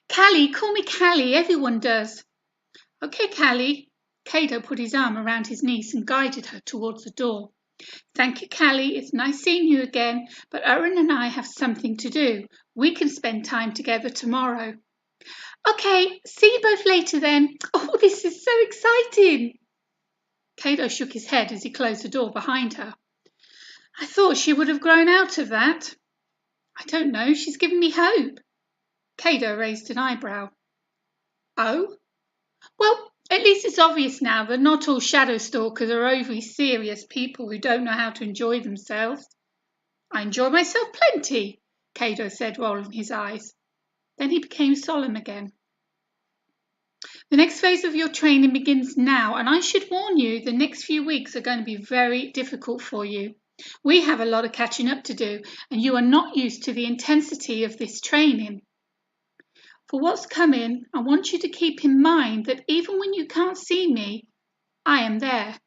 Callie, call me Callie, everyone does. Okay, Callie. Kado put his arm around his niece and guided her towards the door. Thank you, Callie. It's nice seeing you again, but Owen and I have something to do. We can spend time together tomorrow. Okay, see you both later then. Oh, this is so exciting. Kado shook his head as he closed the door behind her. I thought she would have grown out of that. I don't know, she's given me hope. Kado raised an eyebrow. Oh? Well, at least it's obvious now that not all shadow stalkers are overly serious people who don't know how to enjoy themselves. I enjoy myself plenty, Kado said, rolling his eyes. Then he became solemn again. The next phase of your training begins now, and I should warn you, the next few weeks are going to be very difficult for you. We have a lot of catching up to do, and you are not used to the intensity of this training. For what's coming, I want you to keep in mind that even when you can't see me, I am there.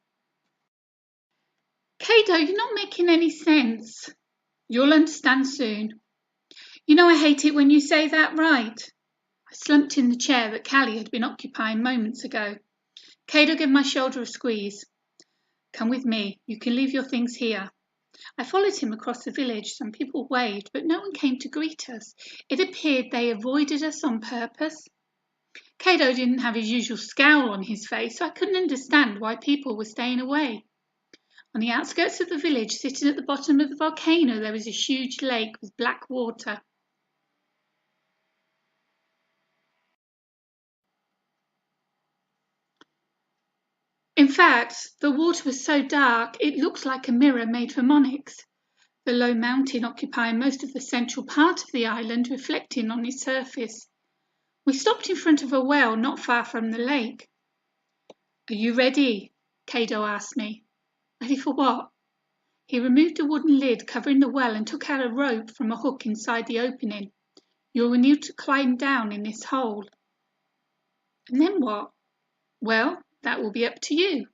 Kado, you're not making any sense. You'll understand soon. You know I hate it when you say that, right? I slumped in the chair that Callie had been occupying moments ago. Kado gave my shoulder a squeeze. Come with me. You can leave your things here. I followed him across the village. Some people waved, but no one came to greet us. It appeared they avoided us on purpose. Kado didn't have his usual scowl on his face, so I couldn't understand why people were staying away. On the outskirts of the village, sitting at the bottom of the volcano, there was a huge lake with black water. In fact, the water was so dark it looked like a mirror made from onyx, the low mountain occupying most of the central part of the island reflecting on its surface. We stopped in front of a well not far from the lake. Are you ready? Kado asked me. Ready for what? He removed a wooden lid covering the well and took out a rope from a hook inside the opening. You will need to climb down in this hole. And then what? Well, that will be up to you.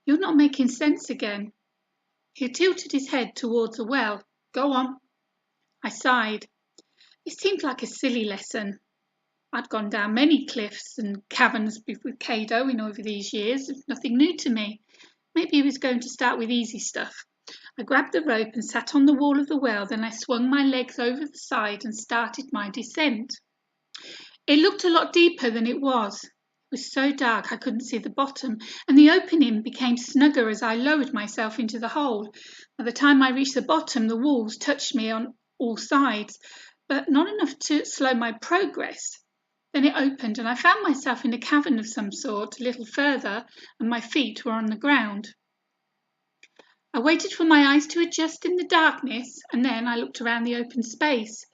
You're not making sense again. He tilted his head towards the well. Go on. I sighed. It seemed like a silly lesson. I'd gone down many cliffs and caverns with Kado over these years. Nothing new to me. Maybe he was going to start with easy stuff. I grabbed the rope and sat on the wall of the well. Then I swung my legs over the side and started my descent. It looked a lot deeper than it was. It was so dark I couldn't see the bottom, and the opening became snugger as I lowered myself into the hole. By the time I reached the bottom, the walls touched me on all sides, but not enough to slow my progress. Then it opened, and I found myself in a cavern of some sort, a little further, and my feet were on the ground. I waited for my eyes to adjust in the darkness, and then I looked around the open space.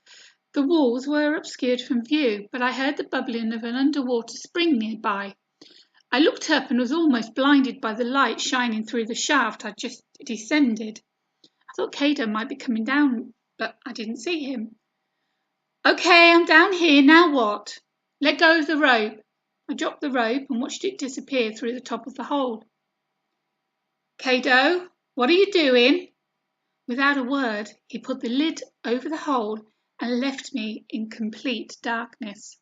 The walls were obscured from view, but I heard the bubbling of an underwater spring nearby. I looked up and was almost blinded by the light shining through the shaft I'd just descended. I thought Kado might be coming down, but I didn't see him. Okay, I'm down here, now what? Let go of the rope. I dropped the rope and watched it disappear through the top of the hole. Kado, what are you doing? Without a word, he put the lid over the hole and left me in complete darkness.